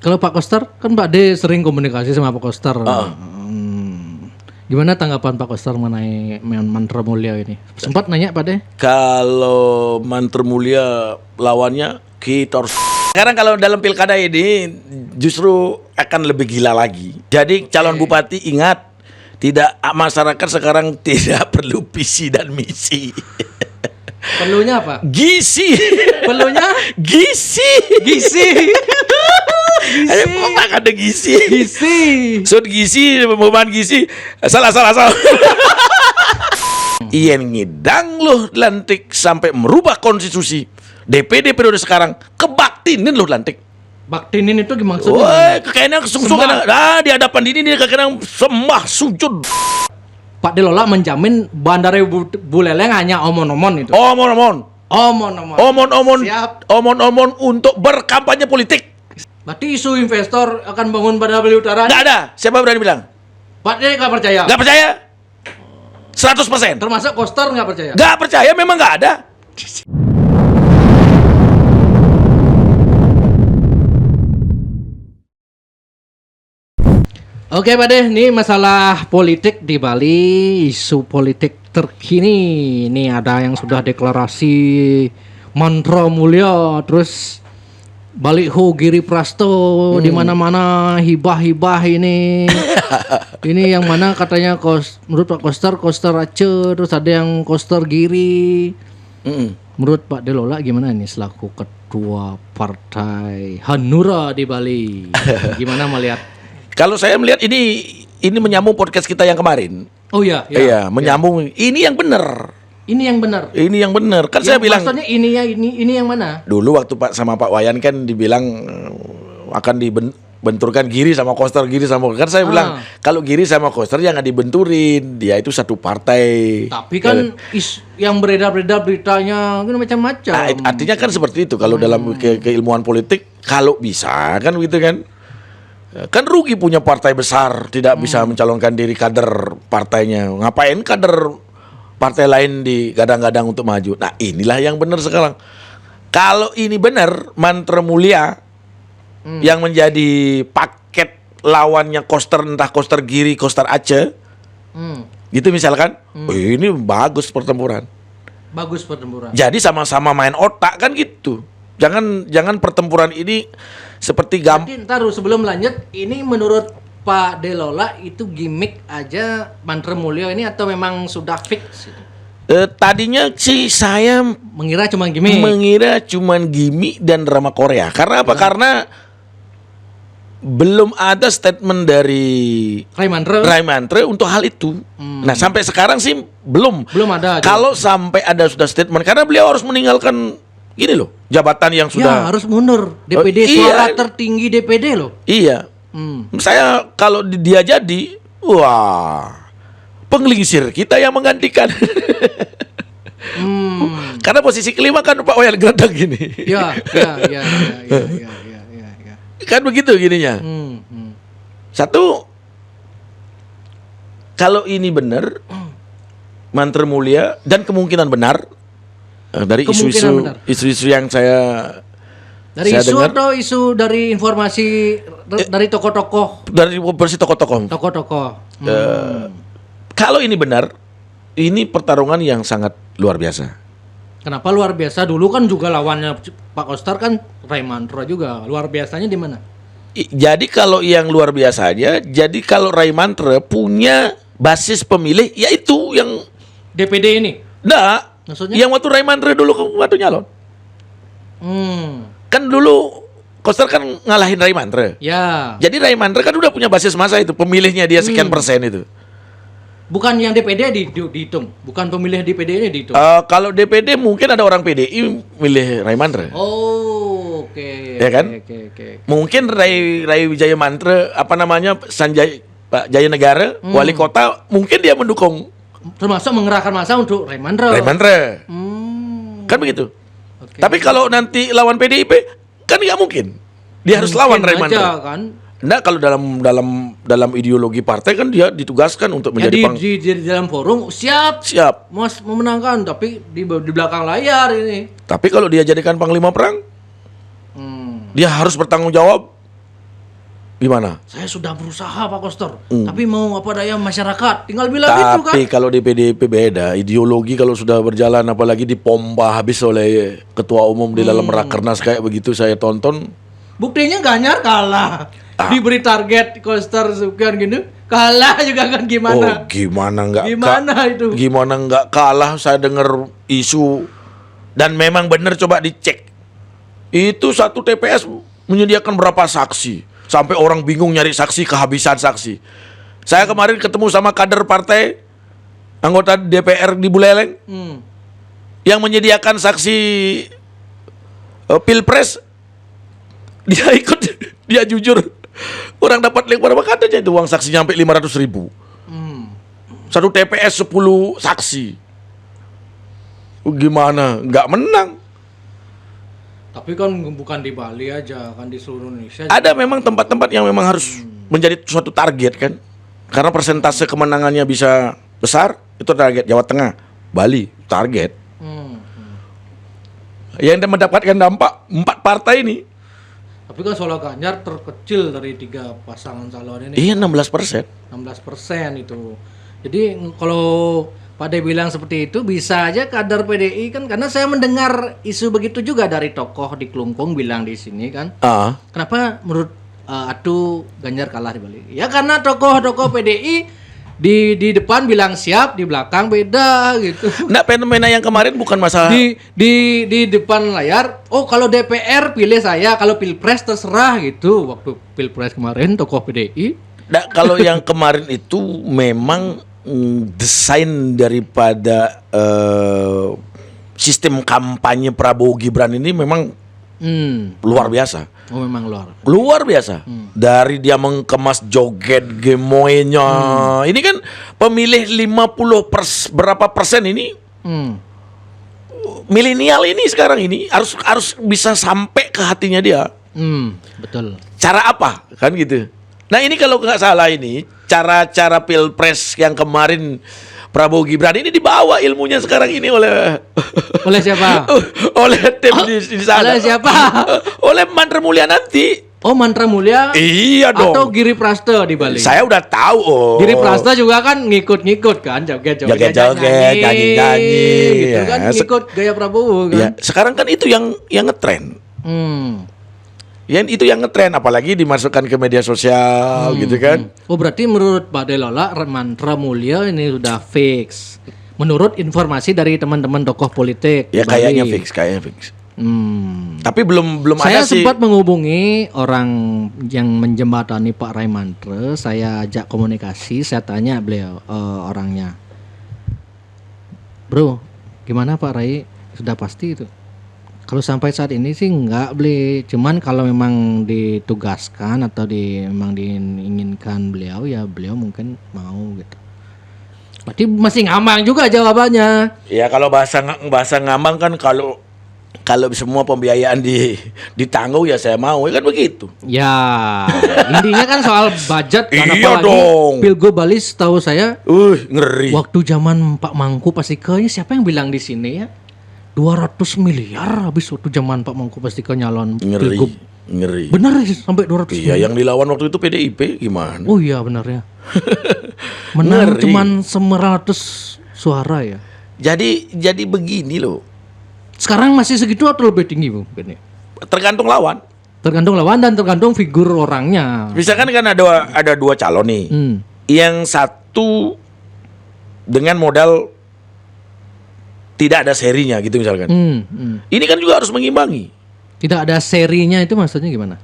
Kalau Pak Koster kan Pak D sering komunikasi sama Pak Koster. Gimana tanggapan Pak Koster mengenai Mantra Mulia ini? Sempat nanya Pak D? Kalau Mantra Mulia lawannya kita harus. Sekarang kalau dalam pilkada ini justru akan lebih gila lagi. Jadi calon bupati ingat, tidak, masyarakat sekarang tidak perlu visi dan misi. Perlunya apa? Gisi. Perlunya Gisi. gizi. Ada kok ada gisi. Gizi. Sud gisi, pembuatan gisi. Salah. Ian ngidang loh lantik sampai merubah konstitusi. DPD periode sekarang kebaktinin loh lantik. Baktinin itu gimana maksudnya? Woi, kayaknya sungguh-sungguh di hadapan ini dia kayaknya sembah sujud. Pak Delola menjamin Bandara Buleleng hanya omon-omon itu. Omon-omon. Omon-omon. Omon-omon. Siap. Omon-omon untuk berkampanye politik. Berarti isu investor akan bangun Bandara Bali Utara. Nggak ada. Siapa berani bilang? Pak D nggak percaya. Nggak percaya? 100%. Termasuk Koster nggak percaya. Nggak percaya, memang nggak ada. Oke Pak De, ini masalah politik di Bali, isu politik terkini. Ini ada yang sudah deklarasi Mantra Mulia, terus baliho Giri Prasto di mana-mana hibah-hibah ini. Ini yang mana katanya menurut Pak Koster Aceh, terus ada yang Koster Giri. Menurut Pak Delola gimana ini selaku ketua partai Hanura di Bali? Gimana melihat? Kalau saya melihat ini menyambung podcast kita yang kemarin. Oh iya, Iya, menyambung. Ini yang benar. Ini yang benar. Ini yang benar. Kan saya bilang maksudnya ini yang mana? dulu waktu sama Pak Wayan kan dibilang akan dibenturkan Giri sama Koster, Giri sama. Kan saya bilang kalau Giri sama Koster jangan dibenturin, dia itu satu partai. Tapi kan yang beredar-beredar beritanya kan macam-macam. Nah, artinya kan seperti itu kalau dalam keilmuan politik, kalau bisa kan gitu kan. Kan rugi punya partai besar tidak bisa mencalonkan diri kader partainya. Ngapain kader partai lain digadang-gadang untuk maju? Nah, inilah yang benar sekarang. Kalau ini benar, Mantra Mulia yang menjadi paket lawannya Koster, entah Koster Giri, Koster Aceh, gitu misalkan, ini bagus pertempuran. Bagus pertempuran. Jadi sama-sama main otak kan gitu. Jangan pertempuran ini seperti Jadi ntar sebelum lanjut, ini menurut Pak Delola itu gimmick aja Mantra Mulia ini atau memang sudah fix? Tadinya sih saya Mengira cuma gimmick. mengira cuman gimmick dan drama Korea. Karena apa? Karena belum ada statement dari Ray Mantra untuk hal itu. Nah, sampai sekarang sih belum ada. Kalau sampai ada sudah statement, karena beliau harus meninggalkan gini loh, jabatan yang sudah harus mundur. DPD suara tertinggi DPD loh. Iya. Saya kalau dia jadi, wah, penggelingsir kita yang menggantikan. Karena posisi kelima kan Pak Wayan Gredeg gini. Ya. Kan begitu gininya. Satu, kalau ini benar Mantra Mulia dan kemungkinan benar dari isu-isu yang saya isu dengar, atau isu dari informasi dari tokoh-tokoh? Dari versi tokoh-tokoh. Kalau ini benar, ini pertarungan yang sangat luar biasa. Kenapa luar biasa? Dulu kan juga lawannya Pak Koster kan Ray Mantra juga. Luar biasanya di mana? Jadi kalau yang luar biasanya, jadi kalau Ray Mantra punya basis pemilih, yaitu yang DPD ini. Nah, maksudnya? yang waktu Ray Mantra dulu waktu nyalon. Kan dulu Koster kan ngalahin Ray Mantra. Ya. Jadi Ray Mantra kan udah punya basis massa itu, pemilihnya dia sekian persen itu. Bukan yang DPD dihitung, bukan pemilih DPD ini dihitung. Kalau DPD mungkin ada orang PDI milih Ray Mantra. Oh, oke. Ya kan? Oke. Mungkin Ray Wijaya Mantra, apa namanya, Pak Jaya Negara, wali kota, mungkin dia mendukung. Termasuk mengerahkan massa untuk Ray Mantra. Kan begitu. Okay. Tapi kalau nanti lawan PDIP kan nggak mungkin. Dia harus lawan Ray Mantra. Kan? Nah, kalau dalam ideologi partai kan dia ditugaskan untuk menjadi di dalam forum siap Mas memenangkan, tapi di belakang layar ini. Tapi kalau dia jadikan panglima perang, dia harus bertanggung jawab Gimana? Saya sudah berusaha Pak Koster, tapi mau apa daya masyarakat, tinggal bilang gitu kan. Tapi kalau di PDIP beda, ideologi kalau sudah berjalan apalagi dipompa habis oleh ketua umum di dalam rakernas kayak begitu saya tonton. Buktinya Ganjar kalah. Diberi target Koster sekian gitu, kalah juga kan gimana? Oh, gimana itu? Gimana nggak kalah? Saya dengar isu dan memang benar, coba dicek. Itu satu TPS menyediakan berapa saksi? Sampai orang bingung nyari saksi, kehabisan saksi. Saya kemarin ketemu sama kader partai anggota DPR di Buleleng yang menyediakan saksi Pilpres. Dia ikut, dia jujur. Orang dapat berapa katanya itu uang saksi sampai 500.000. Satu TPS 10 saksi. Gimana? Nggak menang. Tapi kan bukan di Bali aja, kan di seluruh Indonesia. Ada memang tempat-tempat yang memang harus menjadi suatu target kan. Karena persentase kemenangannya bisa besar, itu target. Jawa Tengah, Bali, target. Yang mendapatkan dampak 4 partai ini. Tapi kan suara Ganjar terkecil dari 3 pasangan calon ini. Iya, 16%. 16% itu. Jadi kalau Pak De bilang seperti itu, bisa aja kader PDI kan, karena saya mendengar isu begitu juga dari tokoh di Klungkung bilang di sini kan. Kenapa menurut Atu Ganjar kalah di Bali? Ya karena tokoh-tokoh PDI di depan bilang siap, di belakang beda gitu. Nah, fenomena yang kemarin bukan masalah di depan layar, oh kalau DPR pilih saya, kalau Pilpres terserah gitu. Waktu Pilpres kemarin tokoh PDI. Nah, kalau yang kemarin itu memang desain daripada sistem kampanye Prabowo Gibran ini memang luar biasa. Oh, memang luar biasa. Dari dia mengemas joget gemoynya. Ini kan pemilih 50 berapa persen ini milenial ini sekarang ini harus bisa sampai ke hatinya dia. Betul. Cara apa kan gitu. Nah, ini kalau nggak salah ini cara-cara Pilpres yang kemarin Prabowo Gibran ini dibawa ilmunya sekarang ini oleh siapa? oleh tim di sana. Oleh siapa? Oleh Mantra Mulia nanti. Oh, Mantra Mulia? Iya dong. Atau Giri Praste di Bali? Saya udah tahu. Giri Praste juga kan ngikut-ngikut kan, joget-joget, nyanyi-nyanyi gitu kan, ngikut gaya Prabowo kan. Ya, sekarang kan itu yang ngetren. Ya, itu yang ngetren, apalagi dimasukkan ke media sosial gitu kan. Oh, berarti menurut Pak Delola Mantra Mulia ini sudah fix. Menurut informasi dari teman-teman tokoh politik. Ya kayaknya fix. Tapi belum saya ada sih. Saya sempat menghubungi orang yang menjembatani Pak Rai Mantra. Saya ajak komunikasi, saya tanya beliau orangnya. Bro, gimana Pak Rai? Sudah pasti itu? Kalau sampai saat ini sih enggak beli, cuman kalau memang ditugaskan atau memang diinginkan beliau, ya beliau mungkin mau gitu. Berarti masih ngambang juga jawabannya. Ya kalau bahasa ngambang kan kalau semua pembiayaan ditanggung ya saya mau, ya kan begitu. Ya, intinya kan soal budget kan, iya apalagi dong. Pilgub Bali setahu saya ngeri. Waktu zaman Pak Mangku Pastika, siapa yang bilang di sini ya? 200 miliar habis waktu zaman Pak Mangku Pastika nyalon Pilgub. Ngeri. Benar sampai 200 miliar. Iya, yang dilawan waktu itu PDIP gimana? Oh iya benar ya. Menang cuman 900 suara ya. Jadi begini loh. Sekarang masih segitu atau lebih tinggi, Bu? Tergantung lawan. Tergantung lawan dan tergantung figur orangnya. Misalkan kan ada 2 calon nih. Yang satu dengan modal tidak ada serinya gitu misalkan. Ini kan juga harus mengimbangi. Tidak ada serinya itu maksudnya gimana?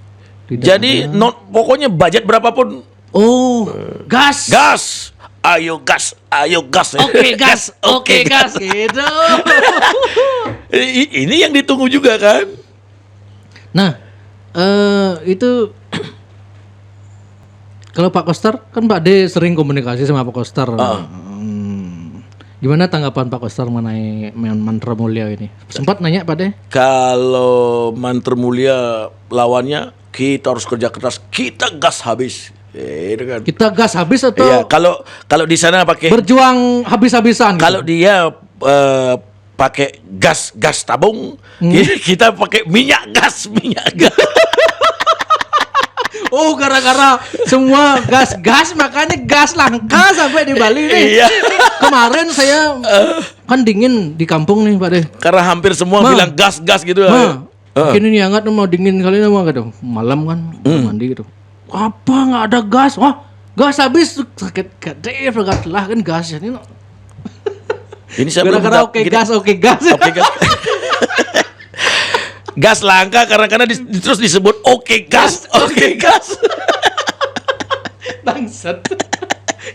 Jadi pokoknya budget berapapun. Oh, gas. Ayo gas. Oke gas gitu. Ini yang ditunggu juga kan. Nah, itu kalau Pak Koster kan Pak D sering komunikasi sama Pak Koster. Gimana tanggapan Pak Koster mengenai Mantra Mulia ini? Sempat nanya Pak De? Kalau Mantra Mulia lawannya kita harus kerja keras, kita gas habis. Itu kan. Kita gas habis atau? Iya, kalau di sana pakai berjuang habis-habisan. Kalau gitu? Dia pakai gas tabung, kita pakai minyak gas. Oh, gara-gara semua gas makanya gas langka sampai di Bali nih. Iya. Kemarin saya kan dingin di kampung nih Pak De. Karena hampir semua bilang gas-gas gitu. Mungkin ini hangat mau dingin kali ini mah gitu. Malam kan mandi gitu. Apa nggak ada gas? Wah, gas habis sakit gede lah kan gas ini. Ini saya Gara-gara oke gas. Oke gas. Gas langka karena terus disebut oke gas. Bangsat.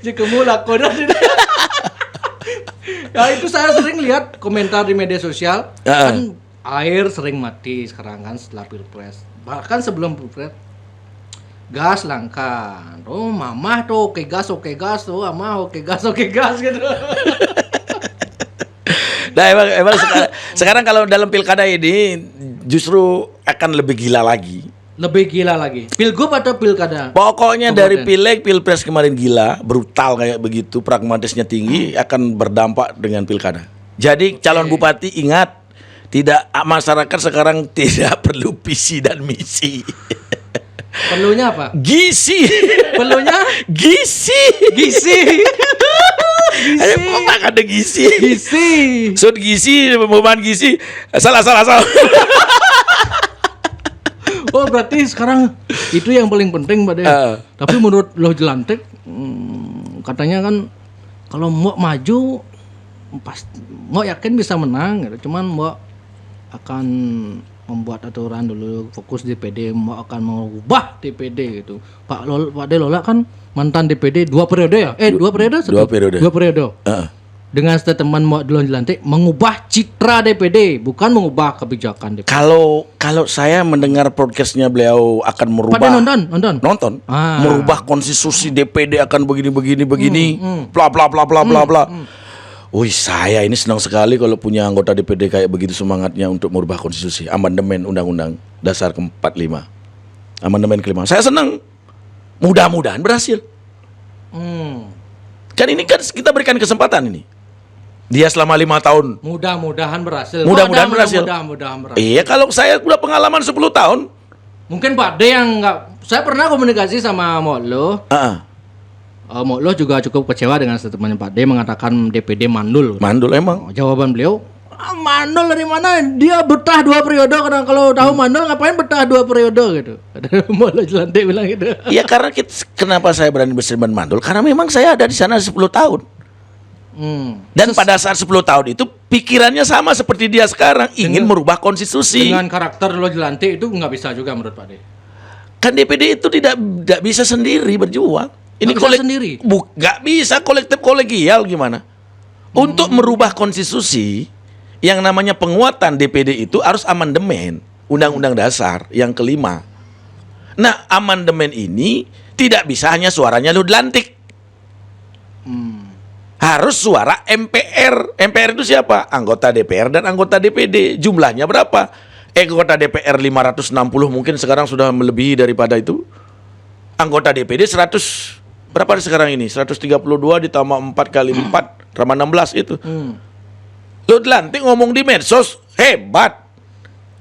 Jika mula koda. Ya itu saya sering lihat komentar di media sosial kan air sering mati sekarang kan setelah pilpres. Bahkan sebelum pilpres gas langka. Oh mama tuh oke gas tuh, mama oke gas gitu. Nah emang sekarang kalau dalam pilkada ini justru akan lebih gila lagi. Lebih gila lagi. Pilgub atau pilkada? Pokoknya dari pileg, pilpres kemarin gila, brutal kayak begitu, pragmatisnya tinggi, akan berdampak dengan pilkada. Jadi calon bupati ingat, tidak masyarakat sekarang tidak perlu visi dan misi. Perlunya apa? Gisi. Perlunya Gisi. Ada gizi. Sud gizi, pembuatan gizi. Salah. Oh berarti sekarang itu yang paling penting Pak De. Tapi menurut Loh Jelantik katanya kan kalau mau maju mau yakin bisa menang gitu. Cuman mau akan membuat aturan dulu, fokus DPD, mau akan mengubah DPD gitu. Pak De Lola kan mantan DPD 2 periode ya? 2 periode? 2 periode. 2 periode. Dengan statement mau Loh Jelantik mengubah citra DPD, bukan mengubah kebijakan DPD. Kalau saya mendengar podcastnya beliau akan merubah. Pada nonton. Merubah konstitusi DPD akan begini, bla bla bla. Wih, saya ini senang sekali kalau punya anggota DPD kayak begitu semangatnya untuk merubah konstitusi, amandemen Undang-Undang Dasar ke-45. Amandemen kelima. Saya senang. Mudah-mudahan berhasil. Kan ini kan kita berikan kesempatan ini. Dia selama 5 tahun. Mudah-mudahan berhasil. Mudah-mudahan berhasil. Iya, kalau saya udah pengalaman 10 tahun. Mungkin Pak D yang enggak. Saya pernah komunikasi sama Moklo. Moklo juga cukup kecewa dengan statement Pak D mengatakan DPD mandul. Mandul emang. Jawaban beliau, mandul dari mana? Dia betah 2 periode. Karena kalau tahu mandul ngapain betah 2 periode gitu. Moklo Jelantik bilang gitu. Iya, karena kenapa saya berani berseban mandul? Karena memang saya ada di sana 10 tahun. Dan pada saat 10 tahun itu pikirannya sama seperti dia sekarang, ingin merubah konstitusi. Dengan karakter Loh Jelantik itu nggak bisa juga menurut Pak D. Kan DPD itu tidak bisa sendiri berjuang. Ini sendiri. Nggak bisa kolektif kolegial gimana? Untuk merubah konstitusi yang namanya penguatan DPD itu harus amandemen Undang-Undang Dasar yang kelima. Nah, amandemen ini tidak bisa hanya suaranya Loh Jelantik. Harus suara MPR. MPR itu siapa? Anggota DPR dan anggota DPD. Jumlahnya berapa? Anggota DPR 560 mungkin sekarang sudah melebihi daripada itu. Anggota DPD 100. Berapa sekarang ini? 132 ditambah 4 kali 4 tambah 16 itu. Loh Jelantik ngomong di medsos hebat.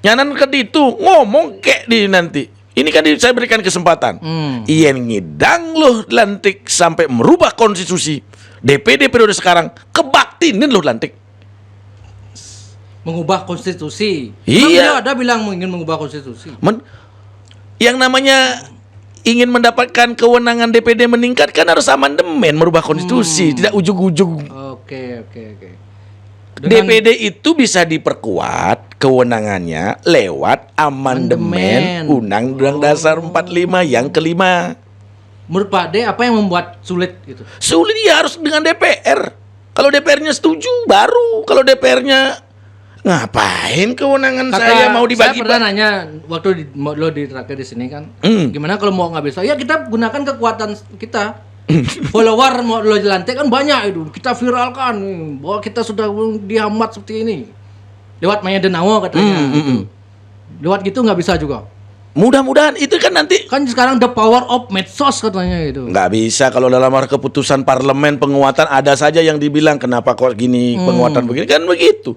Nyanan ke itu ngomong kayak di nanti. Ini kan saya berikan kesempatan. Iya ngidang Loh Jelantik sampai merubah konstitusi. DPD periode sekarang kebaktinin Loh Jelantik. Mengubah konstitusi. Iya. Ada bilang ingin mengubah konstitusi. Yang namanya ingin mendapatkan kewenangan DPD meningkat kan harus amandemen merubah konstitusi, tidak ujug-ujug. Oke. DPD itu bisa diperkuat kewenangannya lewat amandemen Undang-Undang Dasar 45 yang kelima. Menurut Pak D apa yang membuat sulit itu? Sulit ya harus dengan DPR. Kalau DPR-nya setuju baru. Kalau DPR-nya ngapain kewenangan saya mau dibagi? Saya pernah nanya waktu lo terakhir di sini kan, gimana kalau mau nggak bisa? Ya kita gunakan kekuatan kita. Follower mau Loh Jelantik kan banyak itu. Kita viralkan bahwa kita sudah dihambat seperti ini. Lewat Maya Denawo katanya. Lewat gitu nggak bisa juga. Mudah-mudahan itu kan nanti. Kan sekarang the power of medsos katanya itu. Nggak bisa kalau dalam keputusan parlemen penguatan ada saja yang dibilang kenapa kok gini penguatan begini kan begitu.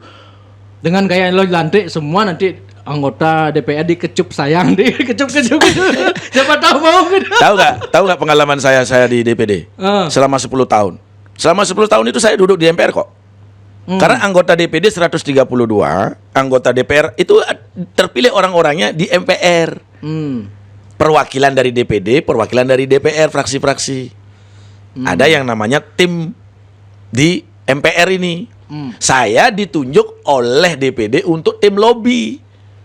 Dengan gaya Loh Jelantik semua nanti anggota DPR dikecup sayang, dikecup. Siapa tahu mau gitu. Tahu nggak pengalaman saya di DPD? Selama 10 tahun. Selama 10 tahun itu saya duduk di MPR kok. Karena anggota DPD 132, anggota DPR itu terpilih orang-orangnya di MPR. Perwakilan dari DPD, perwakilan dari DPR, fraksi-fraksi. Ada yang namanya tim di MPR ini. Saya ditunjuk oleh DPD untuk tim lobby.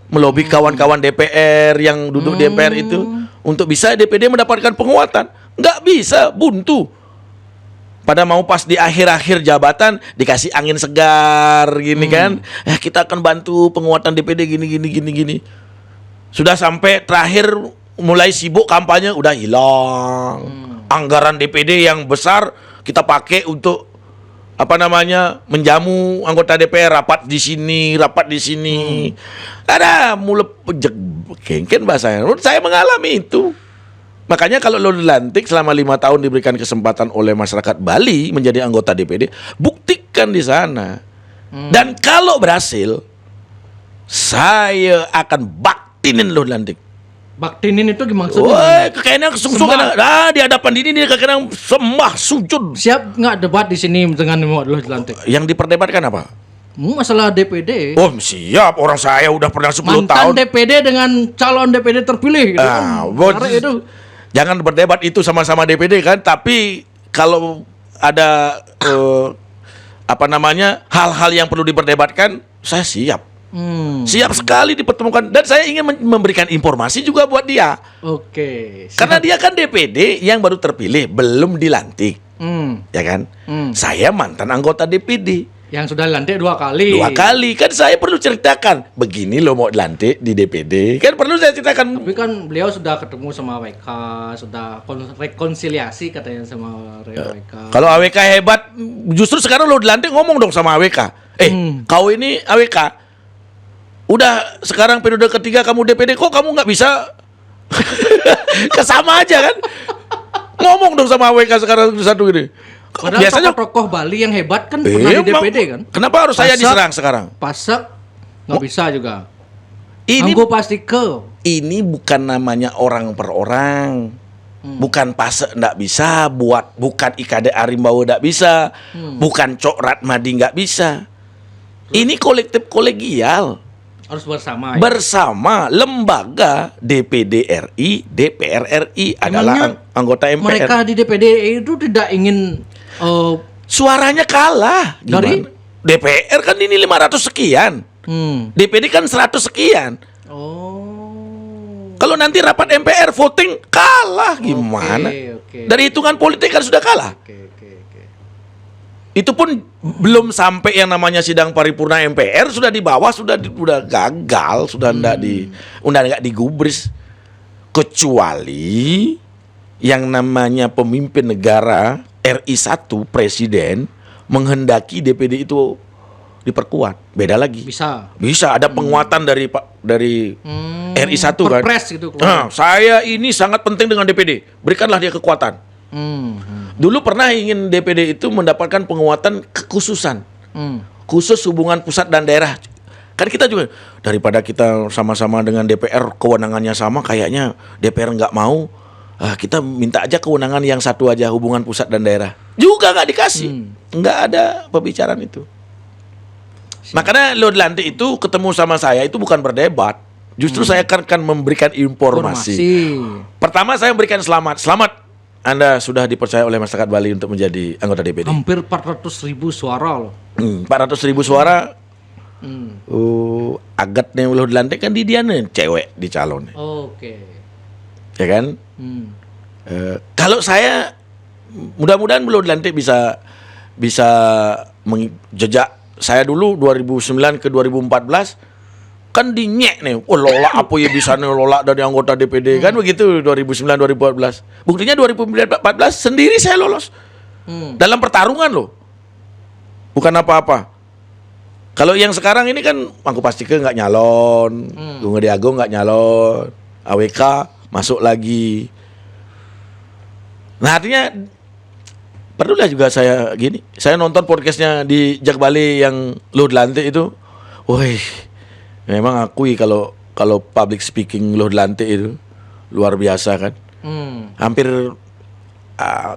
Melobi kawan-kawan DPR yang duduk di MPR itu untuk bisa DPD mendapatkan penguatan. Nggak bisa, buntu. Pada mau pas di akhir-akhir jabatan dikasih angin segar gini kan. Kita akan bantu penguatan DPD gini. Sudah sampai terakhir mulai sibuk kampanye udah hilang. Anggaran DPD yang besar kita pakai untuk menjamu anggota DPR, rapat di sini. Ada mulai kengken bahasanya. Saya mengalami itu. Makanya kalau lo dilantik selama 5 tahun diberikan kesempatan oleh masyarakat Bali menjadi anggota DPD, buktikan di sana. Dan kalau berhasil, saya akan baktinin lo dilantik. Baktinin itu maksudnya? Woi, kayaknya sungguh-sungguh di hadapan ini dia kayaknya sembah sujud. Siap nggak debat di sini dengan lo dilantik? Yang diperdebatkan apa? Masalah DPD. Oh siap, orang saya udah pernah 10 tahun. Mantan DPD dengan calon DPD terpilih. Gitu itu. Jangan berdebat itu sama-sama DPD kan, tapi kalau ada hal-hal yang perlu diperdebatkan, saya siap. Siap sekali dipertemukan dan saya ingin memberikan informasi juga buat dia. Oke. Karena dia kan DPD yang baru terpilih, belum dilantik. Ya kan? Saya mantan anggota DPD. Yang sudah dilantik 2 kali. 2 kali. Kan saya perlu ceritakan. Begini loh mau dilantik di DPD. Kan perlu saya ceritakan. Tapi kan beliau sudah ketemu sama WK, sudah rekonsiliasi katanya sama WK. Kalau AWK hebat, justru sekarang lo dilantik ngomong dong sama AWK. Kau ini AWK. Udah sekarang periode ketiga kamu DPD, kok kamu nggak bisa? Kesama aja kan? Ngomong dong sama AWK sekarang satu gini. Padahal biasanya tokoh Bali yang hebat kan pernah di DPD kan? Kenapa harus saya diserang sekarang? Pasak nggak bisa juga. Ini Ini bukan namanya orang per orang. Bukan Pasak nggak bisa, bukan IKD Arimbau nggak bisa, bukan Cok Ratmadi nggak bisa. Ini kolektif kolegial. Harus bersama. Bersama lembaga DPD RI, DPR RI adalah anggota MPR. Mereka di DPD itu tidak ingin suaranya kalah. Dari DPR kan ini 500 sekian. DPD kan 100 sekian. Kalau nanti rapat MPR voting kalah gimana? Dari hitungan politik kan sudah kalah. Itu pun belum sampai yang namanya sidang paripurna MPR sudah di bawah sudah gagal, sudah enggak digubris. Kecuali yang namanya pemimpin negara RI 1 presiden menghendaki DPD itu diperkuat. Beda lagi. Bisa ada penguatan dari RI 1 kan. Gitu, saya ini sangat penting dengan DPD. Berikanlah dia kekuatan. Dulu pernah ingin DPD itu mendapatkan penguatan kekhususan. Khusus hubungan pusat dan daerah. Kan kita juga daripada kita sama-sama dengan DPR kewenangannya sama, kayaknya DPR nggak mau. Kita minta aja kewenangan yang satu aja, hubungan pusat dan daerah. Juga nggak dikasih. Nggak ada pembicaraan itu. Makanya lo dilantik itu ketemu sama saya itu bukan berdebat. Justru saya akan memberikan informasi. Pertama saya memberikan selamat. Selamat, Anda sudah dipercaya oleh masyarakat Bali untuk menjadi anggota DPD. Hampir 400.000 suara loh. 400.000 suara. Agat nih lo dilantik kan dia nih cewek di calon. Ya kan? Kalau saya mudah-mudahan belum dilantik bisa menjejak saya dulu 2009 ke 2014 kan dinyek nih. Lola apa ya bisa nih lola dari anggota DPD kan begitu 2009 2014. Buktinya 2014 sendiri saya lolos. Dalam pertarungan loh. Bukan apa-apa. Kalau yang sekarang ini kan aku pastikan nggak nyalon, Gunung Diago nggak nyalon, AWK masuk lagi. Nah artinya perlulah juga saya gini. Saya nonton podcastnya di Jak Bali yang lu dilantik itu, woi Memang akui kalau public speaking lo dilantik itu luar biasa kan. Hampir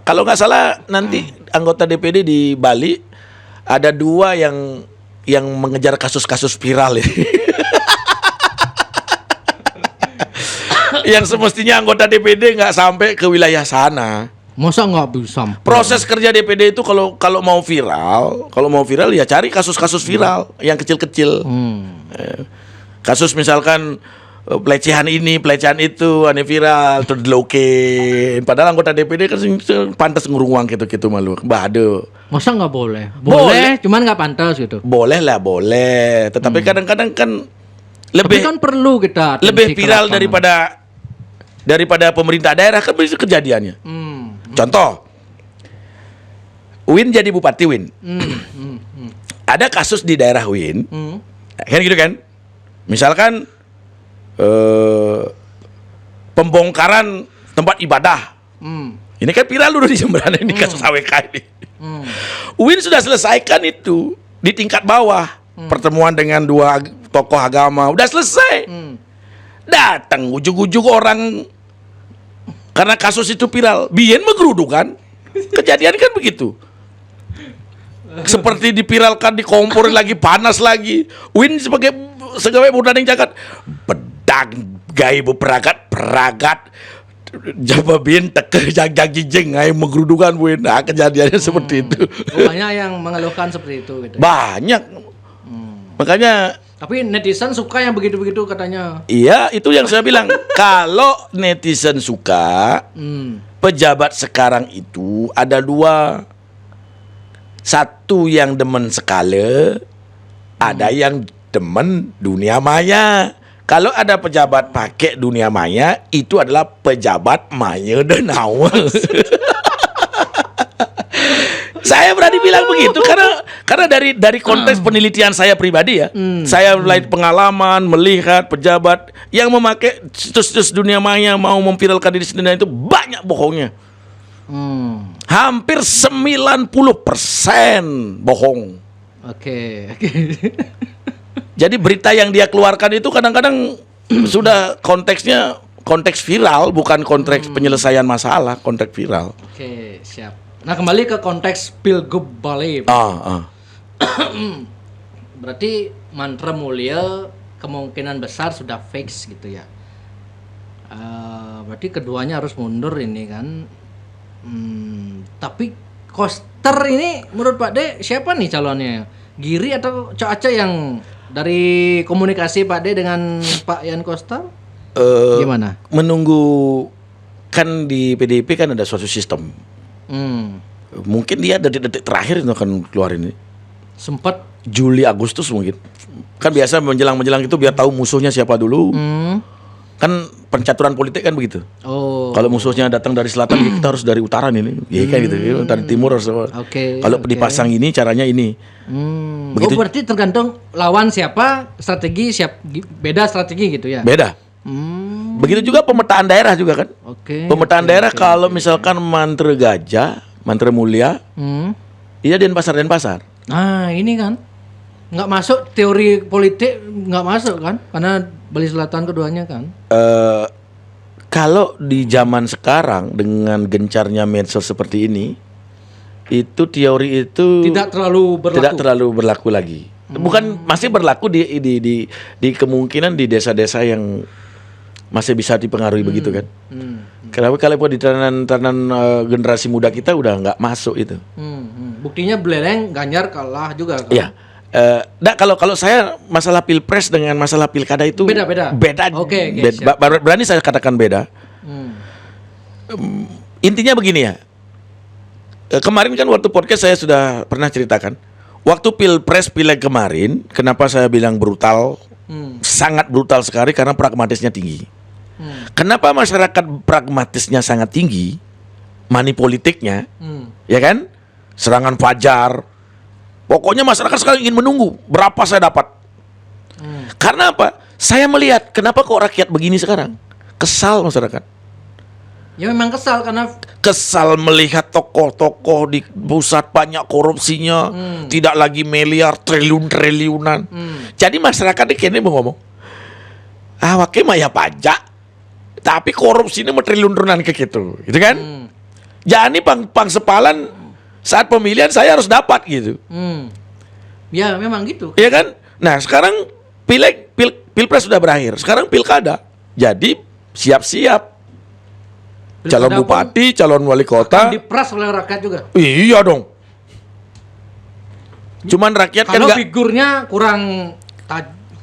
kalau nggak salah nanti anggota DPD di Bali ada 2 yang mengejar kasus-kasus viral ini. Yang semestinya anggota DPD nggak sampai ke wilayah sana. Masa nggak bisa? Proses kerja DPD itu kalau mau viral ya cari kasus-kasus viral yang kecil-kecil. Kasus misalkan pelecehan ini, pelecehan itu, aneh viral, terus dilokin. Padahal anggota DPD kan pantas ngurung uang gitu-gitu malu. Bado. Masa nggak boleh? Boleh, cuman nggak pantas gitu. Boleh lah, boleh. Tetapi kadang-kadang kan Tapi kan perlu kita lebih viral daripada pemerintah daerah kan begitu kejadiannya. Contoh, Win jadi bupati Win. Ada kasus di daerah Win, kan gitu kan? Misalkan pembongkaran tempat ibadah. Ini kan viral dulu di Jemberana ini kasus AWK ini. Win sudah selesaikan itu di tingkat bawah. Pertemuan dengan 2 tokoh agama udah selesai. Datang ujuk-ujuk orang karena kasus itu viral. Bien menggerudukan. Kejadian kan begitu. Seperti dipiralkan, dikompor lagi, panas lagi. Win sebagai budanding jagat pedang gay peragat Jaba Bin teke jag jijeng ay menggerudukan Win. Nah, kejadiannya seperti itu. Banyak yang mengeluhkan seperti itu gitu. Banyak. Makanya tapi netizen suka yang begitu-begitu katanya. Iya, itu yang saya bilang. Kalau netizen suka, pejabat sekarang itu ada 2. Satu yang demen sekali, ada yang demen dunia maya. Kalau ada pejabat pakai dunia maya, itu adalah pejabat maya denau. Saya berani bilang begitu karena dari konteks penelitian saya pribadi ya. Saya mulai pengalaman melihat pejabat yang memakai situs-situs dunia maya mau memviralkan diri sendiri itu banyak bohongnya. Hampir 90% bohong. Oke. Jadi berita yang dia keluarkan itu kadang-kadang sudah konteksnya konteks viral, bukan konteks penyelesaian masalah, konteks viral. Oke, siap. Nah, kembali ke konteks Pilgub Bali. Berarti Mantra Mulia kemungkinan besar sudah fix gitu ya. Berarti keduanya harus mundur ini kan. Tapi Koster ini menurut Pak De siapa nih calonnya? Giri atau Cok Aceh yang dari komunikasi Pak De dengan Pak Yan Koster? Gimana? Menunggu, kan di PDIP kan ada suatu sistem. Mungkin dia detik-detik terakhir itu akan keluar ini. Sempat Juli Agustus mungkin. Kan biasa menjelang itu biar tahu musuhnya siapa dulu. Kan pencaturan politik kan begitu. Kalau musuhnya datang dari selatan, kita harus dari utara nih. Ya kayak gitu. Dari timur harus. Kalau dipasang ini caranya ini. Begitu. Berarti tergantung lawan siapa, beda strategi gitu ya. Beda. Begitu juga pemetaan daerah juga kan. Pemetaan daerah kalau misalkan Mantra Gajah, Mantra Mulia, dia Denpasar. Nah ini kan nggak masuk teori politik, nggak masuk kan, karena Bali Selatan keduanya kan. Kalau di zaman sekarang dengan gencarnya medsos seperti ini, itu teori itu tidak terlalu berlaku lagi. Bukan, masih berlaku di kemungkinan di desa-desa yang masih bisa dipengaruhi begitu kan. Kenapa kalau di tanan generasi muda kita udah nggak masuk itu. Buktinya Belereng Ganjar kalah juga kan. Iya. Kalau saya masalah pilpres dengan masalah pilkada itu beda. Oke, berani saya katakan beda. Intinya begini ya. Kemarin kan waktu podcast saya sudah pernah ceritakan. Waktu pilpres pileg kemarin, kenapa saya bilang brutal? Sangat brutal sekali karena pragmatisnya tinggi. Kenapa masyarakat pragmatisnya sangat tinggi? Money politiknya, ya kan? Serangan fajar. Pokoknya masyarakat sekarang ingin menunggu berapa saya dapat. Karena apa? Saya melihat kenapa kok rakyat begini sekarang. Kesal masyarakat. Ya memang kesal karena kesal melihat tokoh-tokoh di pusat banyak korupsinya, tidak lagi miliar, triliunan. Jadi masyarakat di kini ngomong, wakil mah ya pajak, tapi korupsi ini mah triliunan ke gitu kan? Jadi pang sepalan saat pemilihan saya harus dapat gitu. Ya memang gitu. Iya kan? Nah sekarang pilpres sudah berakhir, sekarang pilkada, jadi siap-siap. Calon bupati, calon wali kota diperas oleh rakyat juga. Iya dong. Cuman rakyat kalau kan figurnya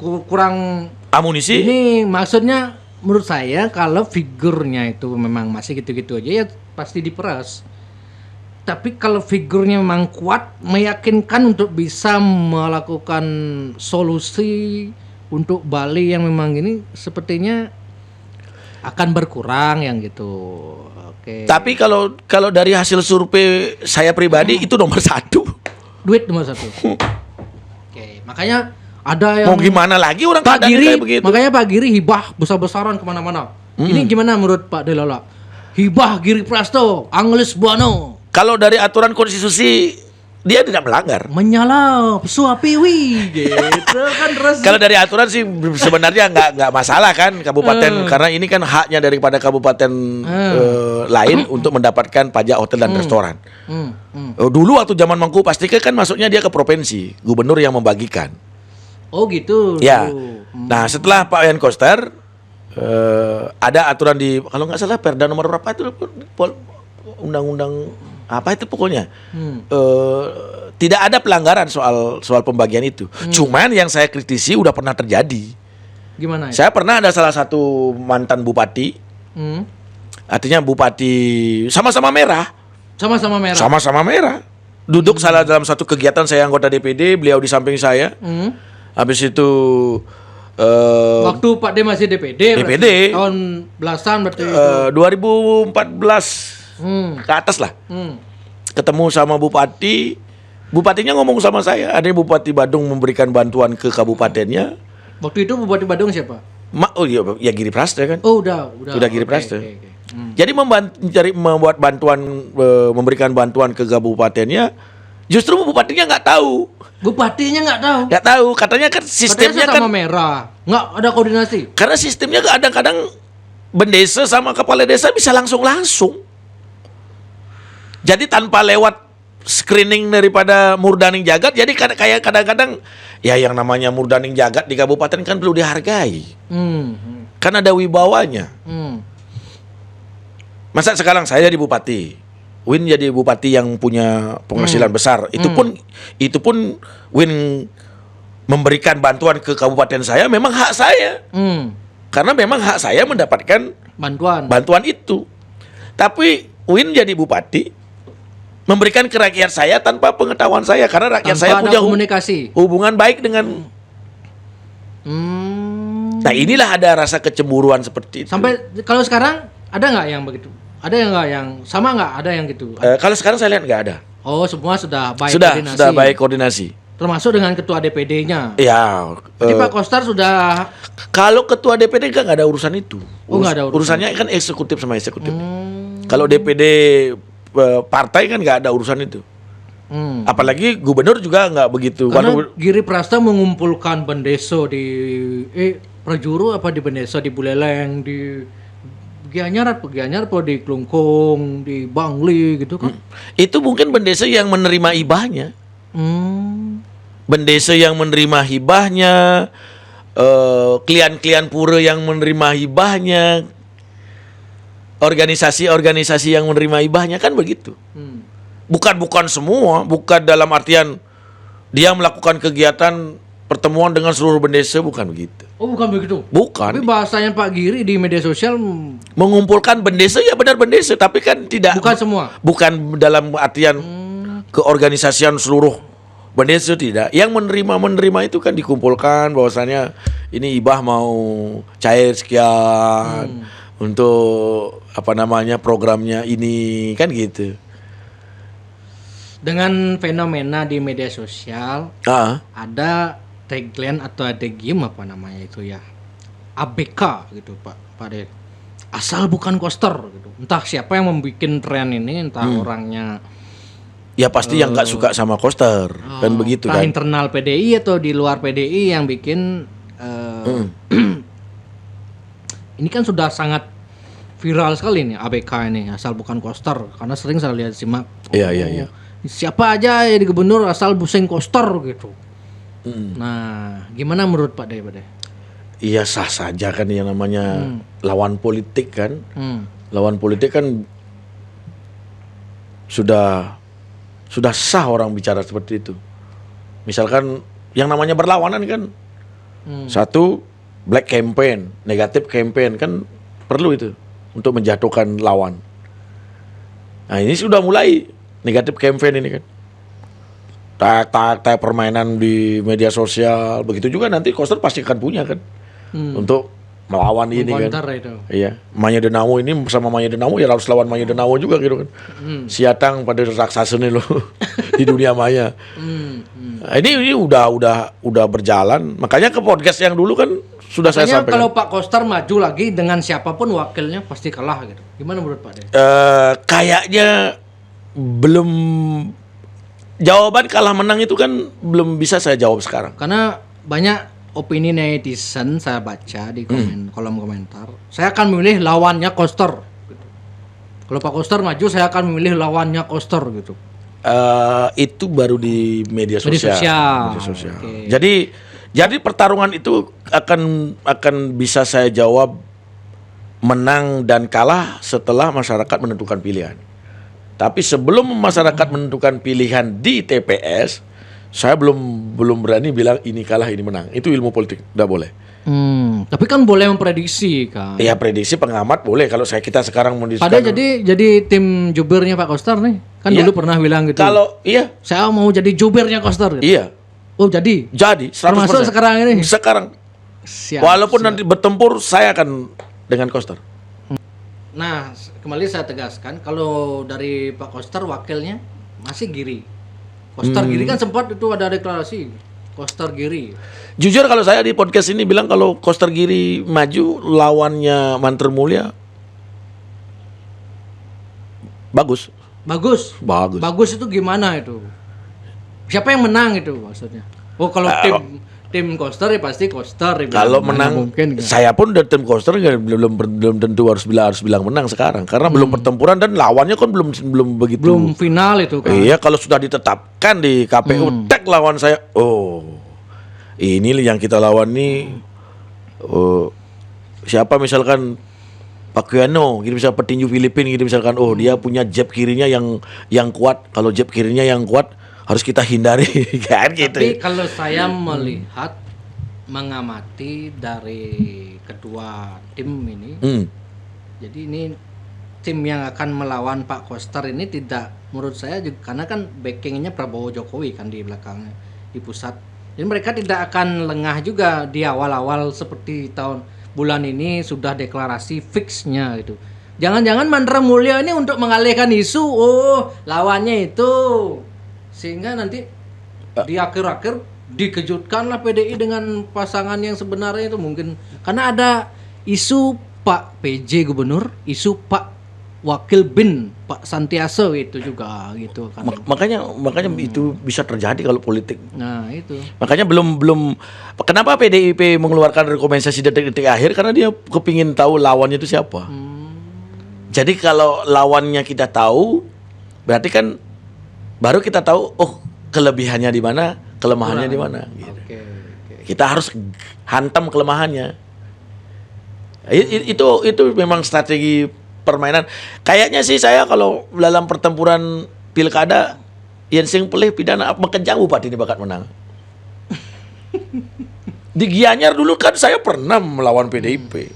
kurang amunisi. Ini maksudnya menurut saya kalau figurnya itu memang masih gitu-gitu aja ya pasti diperas. Tapi kalau figurnya memang kuat, meyakinkan untuk bisa melakukan solusi untuk Bali yang memang ini sepertinya akan berkurang yang gitu. Oke. Tapi kalau dari hasil survei saya pribadi itu nomor 1. Duit nomor 1. Oke, makanya ada yang mau gimana lagi orang Pak keadaan Giri, kayak begitu. makanya Pak Giri hibah besar-besaran kemana-mana. Ini gimana menurut Pak Delala? Hibah Giri Prasto, Anglis Buano. Kalau dari aturan konstitusi dia tidak melanggar. Menyala suapiwi gitu kan terus. Kalau dari aturan sih sebenarnya nggak masalah kan kabupaten karena ini kan haknya daripada kabupaten lain untuk mendapatkan pajak hotel dan restoran. Dulu waktu zaman Mangku Pastika kan masuknya dia ke provinsi, gubernur yang membagikan. Oh gitu. Ya. Nah setelah Pak Ian Koster ada aturan di kalau nggak salah Perda nomor berapa itu undang-undang apa itu pokoknya tidak ada pelanggaran soal pembagian itu. Cuman yang saya kritisi udah pernah terjadi. Gimana? Saya pernah ada salah satu mantan bupati, artinya bupati sama-sama merah, sama-sama merah. Duduk salah dalam satu kegiatan saya anggota DPD, beliau di samping saya. Habis itu waktu Pak D masih DPD. Tahun belasan berarti itu. 2014. Ke atas lah. Ketemu sama bupatinya ngomong sama saya, ada Bupati Badung memberikan bantuan ke kabupatennya. Waktu itu Bupati Badung siapa? Oh iya, ya Giri Prasta kan. Oh udah Giri Prasta. Jadi membuat bantuan, memberikan bantuan ke kabupatennya, justru bupatinya nggak tahu. Nggak tahu, katanya kan sistemnya kan sama merah, nggak ada koordinasi. Karena sistemnya kadang-kadang bendesa sama kepala desa bisa langsung. Jadi tanpa lewat screening daripada Murdaning Jagat, jadi kayak kadang-kadang ya yang namanya Murdaning Jagat di kabupaten kan perlu dihargai. Kan ada wibawanya. Masa sekarang saya jadi bupati, Win jadi bupati yang punya penghasilan besar, itu pun Win memberikan bantuan ke kabupaten saya memang hak saya. Karena memang hak saya mendapatkan bantuan itu. Tapi Win jadi bupati memberikan ke rakyat saya tanpa pengetahuan saya, karena rakyat saya punya hubungan baik dengan. Nah inilah ada rasa kecemburuan seperti itu. Sampai kalau sekarang ada nggak yang begitu? Ada yang nggak yang sama nggak? Ada yang gitu? Kalau sekarang saya lihat nggak ada. Oh semua sudah baik koordinasi. Sudah baik koordinasi. Termasuk dengan ketua DPD-nya. Ya. Jadi Pak Koster sudah. Kalau ketua DPD nggak ada urusan itu. Nggak ada urusan. Urusannya kan eksekutif sama eksekutif. Kalau DPD partai kan nggak ada urusan itu. Apalagi gubernur juga nggak begitu. Karena Giri Prasta mengumpulkan bendeso di Prajuru apa di bendeso di Buleleng, di Gianyar apa di Klungkung, di Bangli gitu kan. Itu mungkin bendesa yang menerima hibahnya. Bendesa yang menerima hibahnya, klien-klien pura yang menerima hibahnya, organisasi-organisasi yang menerima hibahnya kan begitu. Bukan semua, bukan dalam artian dia melakukan kegiatan pertemuan dengan seluruh bendesa, bukan begitu. Oh bukan begitu? Bukan. Tapi bahasanya Pak Giri di media sosial mengumpulkan bendesa, ya benar bendesa, tapi kan tidak. Bukan semua. Bukan dalam artian keorganisasian seluruh bendesa, tidak. Yang menerima itu kan dikumpulkan bahwasannya ini hibah mau cair sekian untuk programnya ini kan gitu. Dengan fenomena di media sosial ada tagline atau ada game apa namanya itu ya, ABK gitu Pak De. asal bukan koster gitu. Entah siapa yang membuat tren ini, entah orangnya Ya pasti yang nggak suka sama Koster kan begitu entah kan. internal PDI atau di luar PDI yang bikin ini kan sudah sangat viral sekali nih ABK ini, asal bukan koster, karena sering saya lihat simak. Iya. Siapa aja jadi gubernur asal buseng koster gitu. Nah, gimana menurut Pak Dede? Iya sah saja kan yang namanya lawan politik kan. Hmm. Lawan politik kan sudah sah orang bicara seperti itu. Misalkan yang namanya berlawanan kan. Satu black campaign, negatif campaign kan perlu itu untuk menjatuhkan lawan. Nah, ini sudah mulai negatif campaign ini kan. Tak permainan di media sosial, begitu juga nanti Koster pasti akan punya kan. Untuk melawan ini kan. Mengkonter itu. Iya, Maya Denau ini sama Maya Denau ya harus lawan Maya Denau juga gitu kan. Siatang pada raksasa nih loh di dunia maya. Nah, ini udah berjalan. Makanya ke podcast yang dulu kan sudah saya Makanya sampaikan. kalau Pak Koster maju lagi dengan siapapun wakilnya pasti kalah gitu. Gimana menurut Pak Dede? Kayaknya belum, jawaban kalah menang itu kan belum bisa saya jawab sekarang. Karena banyak opini netizen saya baca di kolom komentar. Saya akan memilih lawannya Koster. Gitu. Kalau Pak Koster maju, saya akan memilih lawannya Koster gitu. Itu baru di media sosial. Media sosial. Oke. Jadi pertarungan itu akan bisa saya jawab menang dan kalah setelah masyarakat menentukan pilihan. Tapi sebelum masyarakat menentukan pilihan di TPS, saya belum berani bilang ini kalah ini menang. Itu ilmu politik, tidak boleh. Tapi kan boleh memprediksi kan. Ya prediksi pengamat boleh. Kalau kita sekarang Padahal jadi tim jubirnya Pak Koster nih. Kan Iya. dulu pernah bilang gitu. Kalau iya, Saya mau jadi jubirnya Koster gitu. iya. Oh jadi. Jadi 100%. Termasuk sekarang ini. Sekarang. Siap, Walaupun siap. nanti bertempur, saya akan dengan Koster. Nah, kembali saya tegaskan kalau dari Pak Koster wakilnya masih Giri. Koster Giri kan sempat itu ada deklarasi Koster Giri. Jujur kalau saya di podcast ini bilang kalau Koster Giri maju lawannya Manter Mulia bagus. Bagus itu gimana itu? Siapa yang menang itu maksudnya? Oh kalau tim Koster ya pasti Koster. Kalau menang, mungkin, saya pun dari tim Koster belum tentu harus bilang menang sekarang karena belum pertempuran dan lawannya kan belum begitu. belum final itu kan. Iya, kalau sudah ditetapkan di KPU tek lawan saya, ini yang kita lawan nih. Siapa misalkan Pakuano, gitu bisa petinju Filipina gitu misalkan, dia punya jab kirinya yang kuat. Kalau jab kirinya yang kuat harus kita hindari kan gitu. Tapi kalau saya melihat mengamati dari kedua tim ini, jadi ini tim yang akan melawan Pak Koster ini tidak, menurut saya juga, karena kan backingnya Prabowo Jokowi kan di belakangnya di pusat. Jadi mereka tidak akan lengah juga di awal-awal seperti bulan ini sudah deklarasi fixnya gitu. Jangan-jangan Mandra Mulia ini untuk mengalihkan isu, lawannya itu. Sehingga nanti di akhir-akhir dikejutkanlah PDI dengan pasangan yang sebenarnya itu mungkin. Karena ada isu Pak PJ Gubernur, isu Pak Wakil BIN, Pak Santiaso itu juga gitu kan. Makanya itu bisa terjadi kalau politik. Nah itu. Makanya belum kenapa PDIP mengeluarkan rekomendasi detik-detik akhir karena dia kepingin tahu lawannya itu siapa. Jadi kalau lawannya kita tahu, berarti kan baru kita tahu kelebihannya di mana, kelemahannya di mana. Gitu. Oke. Kita harus hantam kelemahannya. Itu memang strategi permainan. Kayaknya sih saya kalau dalam pertempuran pilkada yang sing pelih pidana makin jauh Pak ini bakat menang. Di Gianyar dulu kan saya pernah melawan PDIP.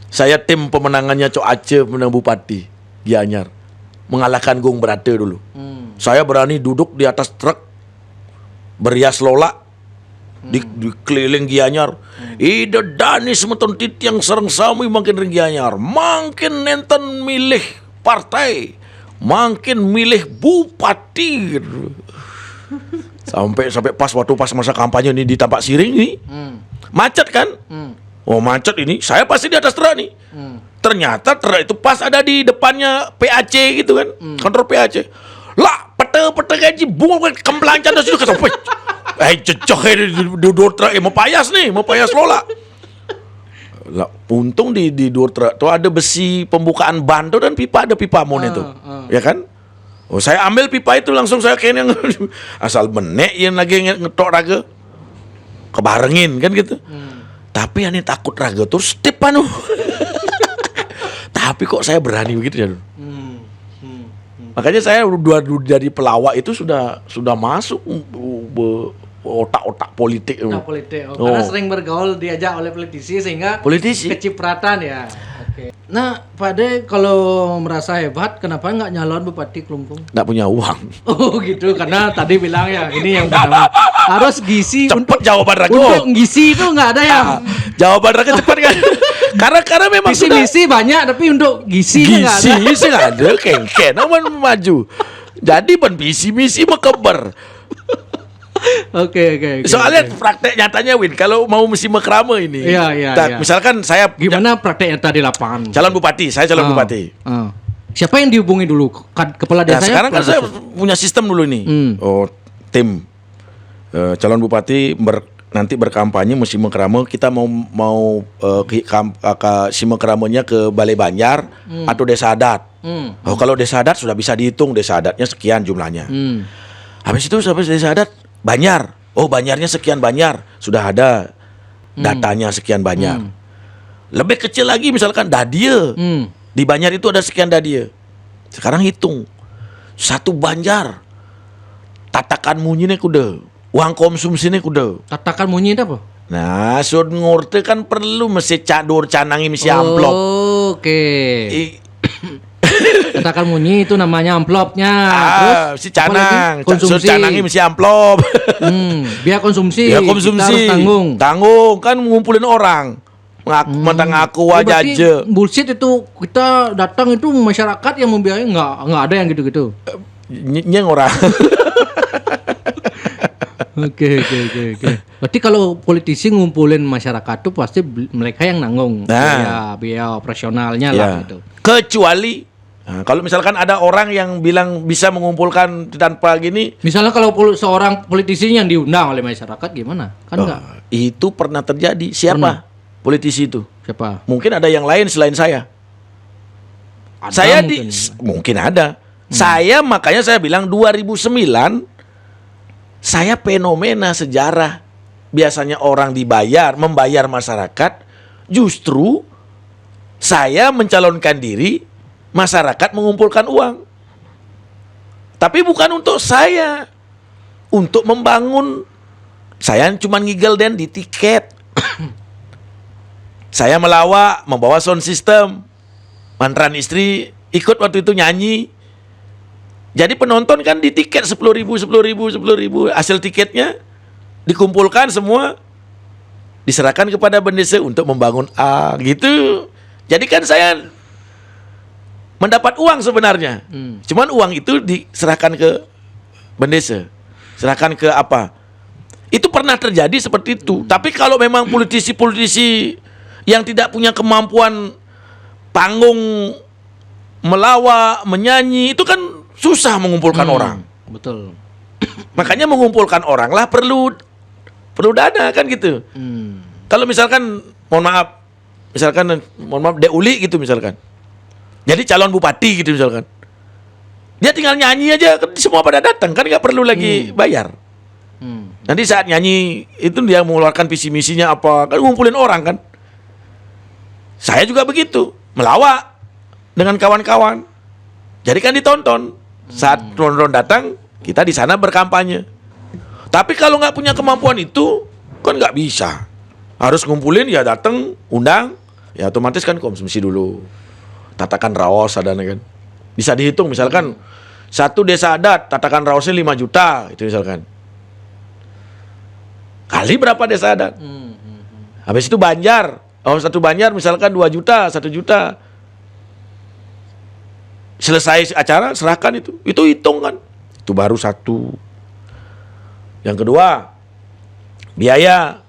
Saya tim pemenangannya Cok Aceh menang Bupati Gianyar, mengalahkan Gung Brate dulu. Saya berani duduk di atas truk berias lola di keliling Gianyar. Ida danis meton titiang sareng sami makin ring Gianyar, makin nenten milih partai, makin milih bupati. Sampai pas waktu masa kampanye ini di Tampak Siring ini macet kan? Oh macet ini, saya pasti di atas truk nih. Ternyata truk itu pas ada di depannya PAC gitu kan, kantor PAC. Lah, pete gaji bunga kempelancan dah situ kata. Cecok dua truk mau payas lola. Lah, untung di dua truk tuh ada besi pembukaan ban tuh dan pipa, ada pipa amon itu. Ya kan? Oh, saya ambil pipa itu langsung saya kayaknya asal menek yang lagi ngetok raga. Kebarengin kan gitu. Tapi aneh takut raga terus step anu. Tapi kok saya berani begitu ya. Makanya saya dari pelawak itu sudah masuk otak-otak politik. Otak politik. Karena sering bergaul diajak oleh politisi sehingga kecipratan ya. Oke. Nah, Pak De kalau merasa hebat kenapa nggak nyalon Bupati Kelungkung? Nggak punya uang. Oh gitu, karena tadi bilang ya ini yang pertama harus gizi. Cepet jawaban ragu. Untuk gizi itu nggak ada yang jawaban ragu cepat kan? karena memang misi banyak tapi untuk gizi nggak ada. Gizi nggak ada, kengken aman maju. Jadi ban misi mekeber. Oke. Soalnya praktek nyatanya Win, kalau mau mesti mekrama ini. Iya. Misalkan saya gimana praktek nyata di lapangan? Calon bupati, saya calon bupati. Siapa yang dihubungi dulu? Kepala desa. Sekarang kan saya punya sistem dulu nih. Tim calon bupati nanti berkampanye mesti mekrama. Kita mau si mekramanya ke Balai Banjar atau desa adat. Kalau desa adat sudah bisa dihitung, desa adatnya sekian jumlahnya. Habis itu sampai desa adat Banjar. Oh, Banjarnya sekian Banjar. Sudah ada datanya sekian Banjar. Lebih kecil lagi misalkan Dadia. Di Banjar itu ada sekian Dadia. Sekarang hitung. Satu Banjar. Tatakan munyinya kuda. Uang konsumsinya kuda. Tatakan munyi itu apa? Nah, sud ngurte kan perlu mesti cadur canangi mesti amplop. Oke. Katakan munyi itu namanya amplopnya. Terus si canang, konsumsi. Canangnya mesti amplop. Biar konsumsi. Biar konsumsi. Kita harus tanggung kan ngumpulin orang. Ngaku aja. Bullshit itu, kita datang itu masyarakat yang membiayai, nggak ada yang gitu-gitu. Nyeng orang. Oke. Berarti kalau politisi ngumpulin masyarakat itu pasti mereka yang nanggung biaya operasionalnya lah gitu. Kecuali kalau misalkan ada orang yang bilang bisa mengumpulkan tanpa gini. Misalnya kalau seorang politisi yang diundang oleh masyarakat gimana? Kan enggak. Itu pernah terjadi. Siapa politisi itu? Siapa? Mungkin ada yang lain selain saya. Mungkin ada. Makanya saya bilang 2009 saya fenomena sejarah. Biasanya orang membayar masyarakat. Justru saya mencalonkan diri, masyarakat mengumpulkan uang. Tapi bukan untuk saya. Untuk membangun. Saya cuma ngigel dan di tiket. Saya membawa sound system. Mantan istri ikut waktu itu nyanyi. Jadi penonton kan di tiket 10.000. Hasil tiketnya dikumpulkan semua, diserahkan kepada Bendesa untuk membangun gitu. Jadi kan saya mendapat uang sebenarnya. Cuman uang itu diserahkan ke Bendesa. Serahkan ke apa? Itu pernah terjadi seperti itu. Tapi kalau memang politisi-politisi yang tidak punya kemampuan panggung, melawak, menyanyi, itu kan susah mengumpulkan orang. Betul. Makanya mengumpulkan orang lah perlu dana kan gitu. Kalau misalkan mohon maaf Dek Uli gitu misalkan. Jadi calon bupati gitu misalkan. Dia tinggal nyanyi aja kan semua pada datang kan nggak perlu lagi bayar. Nanti saat nyanyi itu dia mengeluarkan visi misinya apa kan ngumpulin orang kan. Saya juga begitu melawak dengan kawan-kawan. Jadi kan ditonton. Saat ronron datang, kita di sana berkampanye. Tapi kalau nggak punya kemampuan itu, kan nggak bisa. Harus ngumpulin, ya datang, undang, ya otomatis kan konsumsi dulu. Tatakan raos ada kan. Bisa dihitung misalkan satu desa adat tatakan raosnya 5 juta itu misalkan. Kali berapa desa adat? Habis itu Banjar. Satu Banjar misalkan 2 juta, 1 juta. Selesai acara serahkan itu hitung kan. Itu baru satu. Yang kedua, biaya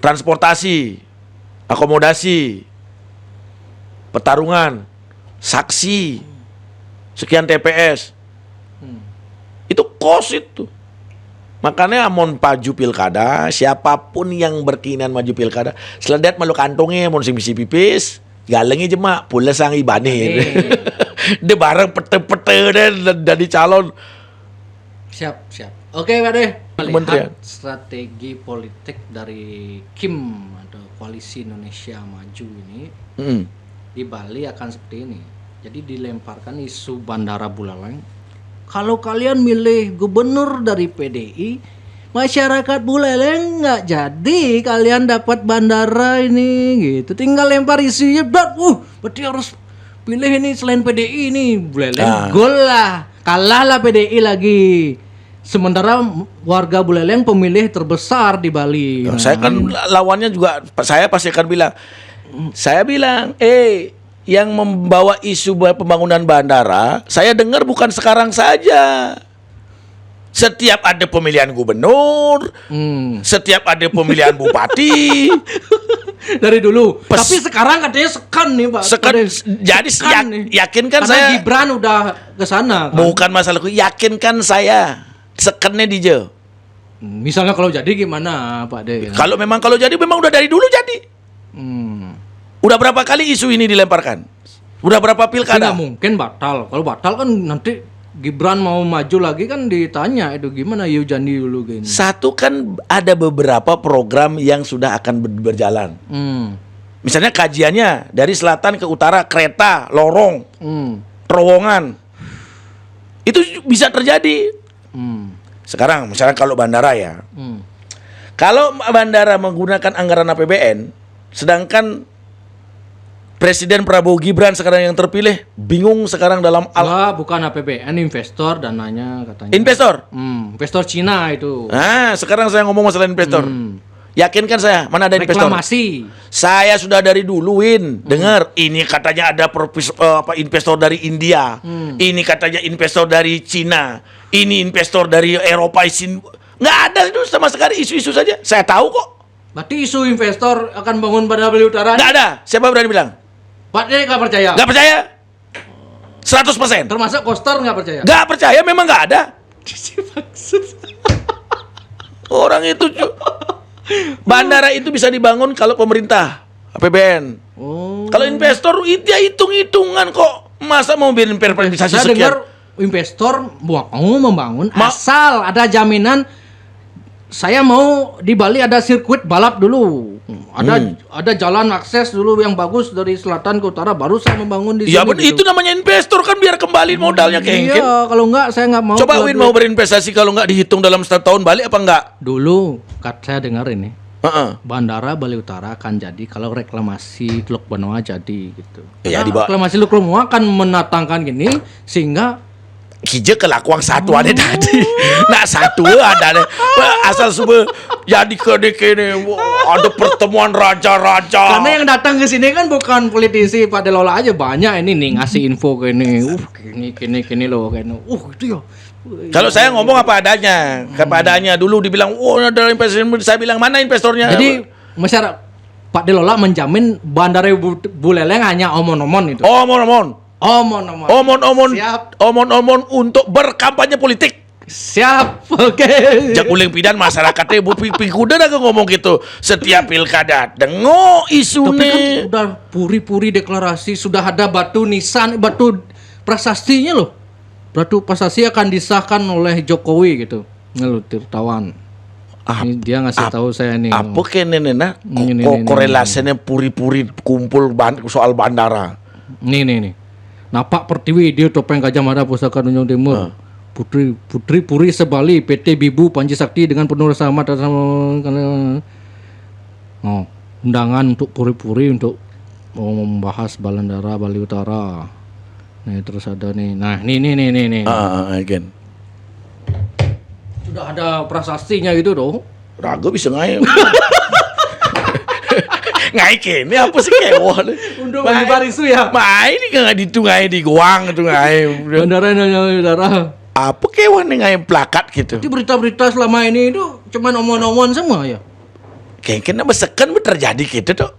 transportasi. akomodasi, pertarungan, saksi, sekian TPS. Itu kos itu. Makanya mon maju pilkada, siapapun yang berkeinginan maju pilkada, seledet malu kantongnya mon sing bisi pipis, galengi jemak, pula sang ibane. Dia bareng pete-pete dan jadi calon. Siap. Oke, Pak De. Kementerian. Melihat strategi politik dari Kim atau Koalisi Indonesia Maju ini di Bali akan seperti ini. Jadi dilemparkan isu Bandara Buleleng. Kalau kalian milih gubernur dari PDI, masyarakat Buleleng nggak jadi kalian dapat bandara ini gitu. Tinggal lempar isunya, berarti harus pilih ini selain PDI ini Buleleng. Gol lah, kalah lah PDI lagi. Sementara warga Buleleng pemilih terbesar di Bali. Saya kan lawannya juga, saya pasti akan bilang. Saya bilang, yang membawa isu pembangunan bandara, saya dengar bukan sekarang saja. Setiap ada pemilihan gubernur, setiap ada pemilihan bupati. Dari dulu. Tapi sekarang katanya sekan nih, Pak. Jadi yakinkan karena saya. Gibran udah ke sana kan. Bukan masalahku, yakinkan saya. Sekennya DJ. Misalnya kalau jadi gimana, Pak De? Kalau jadi memang udah dari dulu jadi. Udah berapa kali isu ini dilemparkan? Udah berapa pilkada? Nggak mungkin batal. Kalau batal kan nanti Gibran mau maju lagi kan ditanya itu gimana Yu Jandi dulu gini. Satu kan ada beberapa program yang sudah akan berjalan. Misalnya kajiannya dari selatan ke utara, kereta, lorong, terowongan. Itu bisa terjadi. Sekarang misalnya kalau bandara ya. Kalau bandara menggunakan anggaran APBN, sedangkan Presiden Prabowo Gibran sekarang yang terpilih bingung sekarang dalam bukan APBN, investor dananya katanya. Investor? Investor Cina itu. Nah, sekarang saya ngomong masalah investor. Yakinkan saya, mana ada investor? Reklamasi. Saya sudah dari dulu dengar ini katanya ada investor dari India. Ini katanya investor dari Cina. Ini investor dari Eropa. Nggak ada itu sama sekali, isu-isu saja. Saya tahu kok. Berarti isu investor akan bangun Bandara Bali Utara? Nggak ada. Siapa berani bilang? Pak De nggak percaya? Nggak percaya. 100%. Termasuk Koster nggak percaya? Nggak percaya, memang nggak ada. Orang itu bandara itu bisa dibangun kalau pemerintah APBN. Kalau investor dia hitung-hitungan kok. Masa mau bikin privatisasi Saya sekian? dengar investor mau membangun asal ada jaminan. Saya mau di Bali ada sirkuit balap dulu. Ada jalan akses dulu yang bagus dari selatan ke utara, baru saya membangun di sini. Ya benar, gitu. itu namanya investor kan, biar kembali modalnya ke Hengkin. Iya, kalau enggak saya enggak mau. Coba Win mau berinvestasi kalau enggak dihitung dalam 1 tahun balik apa enggak? Dulu saya dengar ini. Bandara Bali Utara akan jadi kalau reklamasi Teluk Benoa jadi gitu. Ya, reklamasi Teluk Benoa akan menatangkan gini sehingga Kija kelakuan satu ada tadi. Nah satu ada asal semua jadi kene ada pertemuan raja-raja. Karena yang datang ke sini kan bukan politisi Pak Delola aja, banyak ini nih ngasih info ke ini. Kini loh kayaknya. Gitu ya. Kalau saya ngomong apa adanya dulu dibilang ada investor, saya bilang mana investornya. Jadi masyarakat Pak Delola menjamin Bandara Buleleng hanya omon-omon itu. Omon-omon. Siap. Omon-omon untuk berkampanye politik. Siap. Oke. Jak uling pidan masyarakatnya kuda dah ngomong gitu. Setiap pilkada dengo isu Tapi kan nih. udah puri-puri deklarasi, sudah ada batu nisan, batu prasastinya loh. Batu prasasti akan disahkan oleh Jokowi gitu. Ngelutir tawan. Ini dia ngasih tahu saya nih. Apa kene nena? Korelasinya puri-puri kumpul soal bandara. Nih. Napak Pertiwi dia topeng Gajah Mada Pusaka Tanjung Timur. Putri Puri Sebali PT Bibu Panji Sakti dengan penuh rasa amat undangan untuk Puri untuk membahas Bandara Bali Utara. Nih terus ada nih. Nah, nih. Again. Sudah ada prasastinya gitu dong. Rago bisa ngai. Ngai kene apa sih kewon? Untuk menyebar isu ya. Mai ini nggak ditungai di goang itu ngai. Bandara udara. Apa kewon ngai plakat gitu? Jadi berita-berita selama ini itu cuman omon-omon semua ya. Kayaknya besekan terjadi gitu tuh.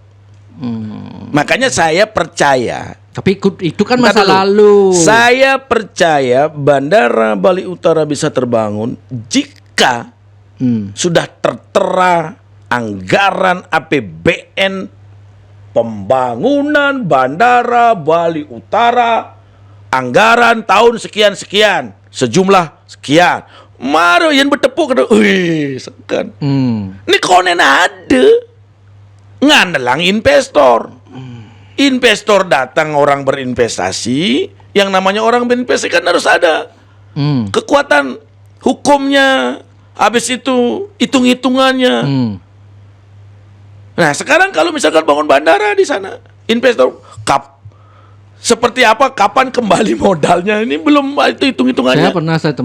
Makanya saya percaya. Tapi itu kan Bentar masa dulu. lalu. Saya percaya Bandara Bali Utara bisa terbangun jika sudah tertera anggaran APBN pembangunan Bandara Bali Utara, anggaran tahun sekian-sekian, sejumlah sekian. Maro yang bertepuk, wih, sekan. Ini konen ada, ngandelang investor. Investor datang, orang berinvestasi, yang namanya orang berinvestasi kan harus ada kekuatan hukumnya, habis itu hitung-hitungannya. Nah sekarang kalau misalkan bangun bandara di sana, investor seperti apa, kapan kembali modalnya, ini belum itu hitung-hitungannya. Saya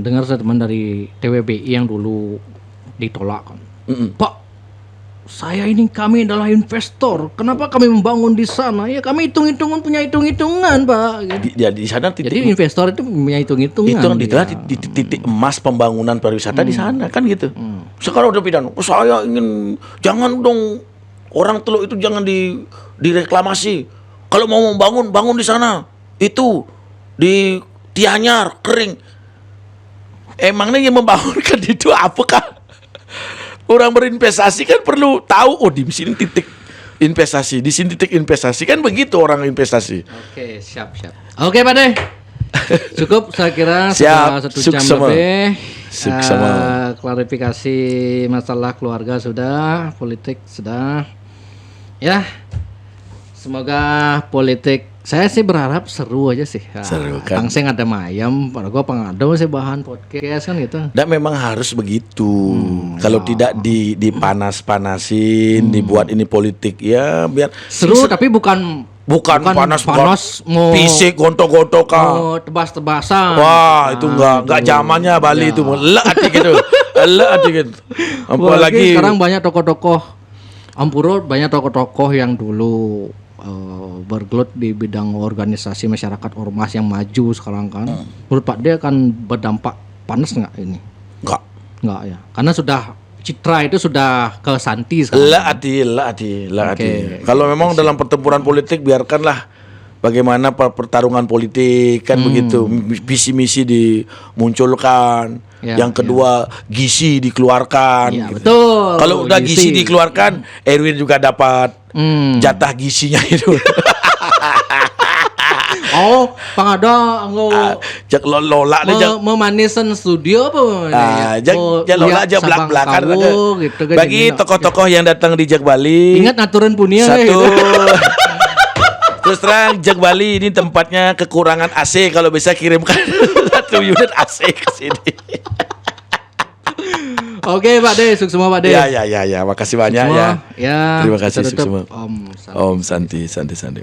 dengar teman dari TWBI yang dulu ditolak kan. Pak, kami adalah investor. Kenapa kami membangun di sana? Ya kami punya hitung-hitungan, Pak. Di sana Jadi investor itu punya hitung-hitungan. Itu titik emas pembangunan pariwisata di sana kan gitu. Sekarang udah pidana. Saya ingin, jangan dong orang Teluk itu jangan direklamasi. Kalau mau membangun, bangun di sana. Itu di Tianyar kering. Emangnya yang membangunkan itu apakah? Orang berinvestasi kan perlu tahu, oh di sini titik investasi, di sini titik investasi, kan begitu orang investasi. Oke, siap. Oke, Pak De. Cukup saya kira Siap, sudah 1 jam suksema. lebih. Suksema. Klarifikasi masalah keluarga sudah, politik sudah. Ya. Semoga politik, saya sih berharap seru aja sih. Seru kan. Tangseng ada mayam, pada gua pengado sih bahan podcast kan gitu. Dan memang harus begitu. Kalau tidak dipanas-panasin, dibuat ini politik ya biar Seru tapi bukan panas mau fisik gontok-gontok kan. mau tebas-tebasan. Wah, itu enggak zamannya Bali Ya. itu. Lek hati gitu. Lek hati gitu. Apalagi Apalagi sekarang banyak tokoh-tokoh Ampuro, banyak tokoh-tokoh yang dulu bergelut di bidang organisasi masyarakat ormas yang maju sekarang kan. Menurut Pak dia akan berdampak panas nggak ini? Nggak ya, karena sudah citra itu sudah ke Santi sekarang. Lek hati. Oke. Kalau memang dalam pertempuran politik biarkanlah bagaimana pertarungan politik kan begitu. Visi misi dimunculkan. Ya, Yang kedua gizi dikeluarkan. Ya, gitu. betul. Kalau udah gizi dikeluarkan, Erwin juga dapat jatah gizinya itu. Oh, pangada anggo Jak lola deh jak. memanisan studio apa? Jak lola aja belak-belakan aja. Gitu, kan, Bagi jadi, tokoh-tokoh yang datang di Jak Bali. ingat aturan punya Satu. gitu. Terus terang Jak Bali ini tempatnya kekurangan AC, kalau bisa kirimkan 1 unit AC ke sini. Oke, Pak De, sukses semua Pak De. Ya, makasih banyak Semua, ya. ya. Terima kasih kita tutup. semua. Om Santi. Om Santi.